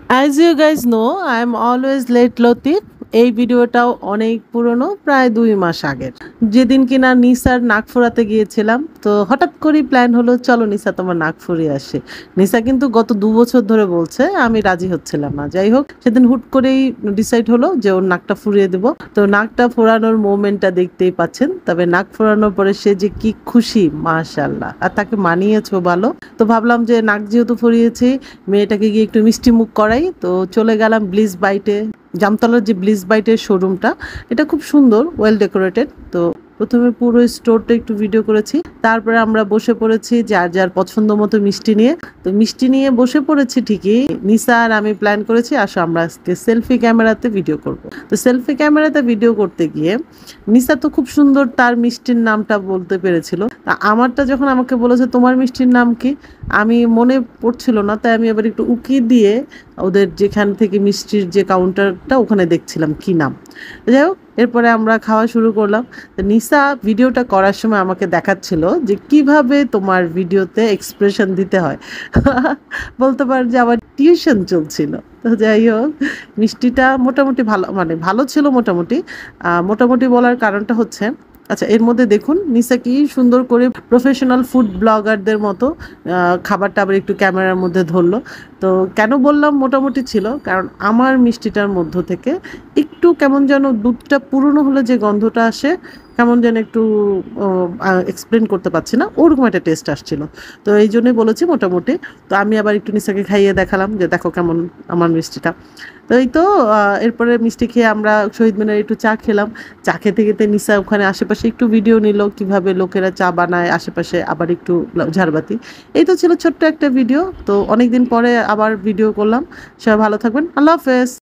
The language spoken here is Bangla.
As you guys know, I am always late Latif. এই ভিডিওটাও অনেক পুরনো, প্রায় 2 মাস আগের। যেদিন কিনা নিসার নাক ফোরাতে গিয়েছিলাম, তো হঠাৎ করেই প্ল্যান হলো চলো নিসা তোমার নাক ফুরিয়ে আসে। নিসা কিন্তু গত 2 বছর ধরে বলছে, আমি রাজি হচ্ছিলাম না। যাই হোক, সেদিন হুট করেই ডিসাইড হলো যে ওর নাকটা ফুরিয়ে দেব। তো নাকটা ফোরানোর মোমেন্টটা দেখতেই পাচ্ছেন। তবে নাক ফোরানোর পরে সে যে কি খুশি, মাশাআল্লাহ। আর তাকে মানিয়েছো ভালো। তো ভাবলাম যে নাক যেহেতু ফুরিয়েছি, মেয়েটাকে গিয়ে একটু মিষ্টি মুখ করাই। তো চলে গেলাম ব্লিস বাইটে। জামতলার যে ব্লিস বাইটের শোরুমটা, এটা খুব সুন্দর, ওয়েল ডেকোরেটেড। তো প্রথমে পুরো স্টোরটা একটু ভিডিও করেছি, তারপরে আমরা বসে পড়েছি যার যার পছন্দ মতো মিষ্টি নিয়ে। তো মিষ্টি নিয়ে বসে পড়েছি ঠিকই, নিসা আর আমি প্ল্যান করেছি আসো আমরা আজকে সেলফি ক্যামেরাতে ভিডিও করব। তো সেলফি ক্যামেরাতে ভিডিও করতে গিয়ে নিসা তো খুব সুন্দর তার মিষ্টির নামটা বলতে পেরেছিল। আমারটা যখন আমাকে বলেছে তোমার মিষ্টির নাম কি, আমি মনে পড়ছিল না, তাই আমি এবার একটু উকি দিয়ে ওদের যেখান থেকে মিষ্টির যে কাউন্টারটা, ওখানে দেখছিলাম কি নাম। যাই হোক, এরপরে আমরা খাওয়া শুরু করলাম। তো নিসা ভিডিওটা করার সময় আমাকে দেখাচ্ছিল যে কিভাবে তোমার ভিডিওতে এক্সপ্রেশন দিতে হয়। বলতে পারেন যে আমার টিউশন চলছিল। তো যাই হোক, মিষ্টিটা মোটামুটি ভালো, মানে ভালো ছিল মোটামুটি। মোটামুটি বলার কারণটা হচ্ছে, আচ্ছা এর মধ্যে দেখুন নিসা কি সুন্দর করে প্রফেশনাল ফুড ব্লগারদের মতো খাবারটা আবার একটু ক্যামেরার মধ্যে ধরলো। তো কেন বললাম মোটামুটি ছিল, কারণ আমার মিষ্টিটার মধ্য থেকে একটু কেমন যেন দুধটা পুরনো হলে যে গন্ধটা আসে, কেমন যেন একটু এক্সপ্লেন করতে পারছি না, ওরকম একটা টেস্ট আসছিল। তো এই জন্যই বলেছি মোটামুটি। তো আমি আবার একটু নিসাকে খাইয়ে দেখালাম যে দেখো কেমন আমার মিষ্টিটা। তো এই তো এরপরে মিষ্টি খেয়ে আমরা শহীদ মিনারে একটু চা খেলাম। চা খেতে খেতে নিসা ওখানে আশেপাশে একটু ভিডিও নিল, কিভাবে লোকেরা চা বানায় আশেপাশে, আবার একটু ঝাড়বাতি। এই তো ছিল ছোট্ট একটা ভিডিও। তো অনেকদিন পরে আবার ভিডিও করলাম। সবাই ভালো থাকবেন, আল্লাহ হাফেজ।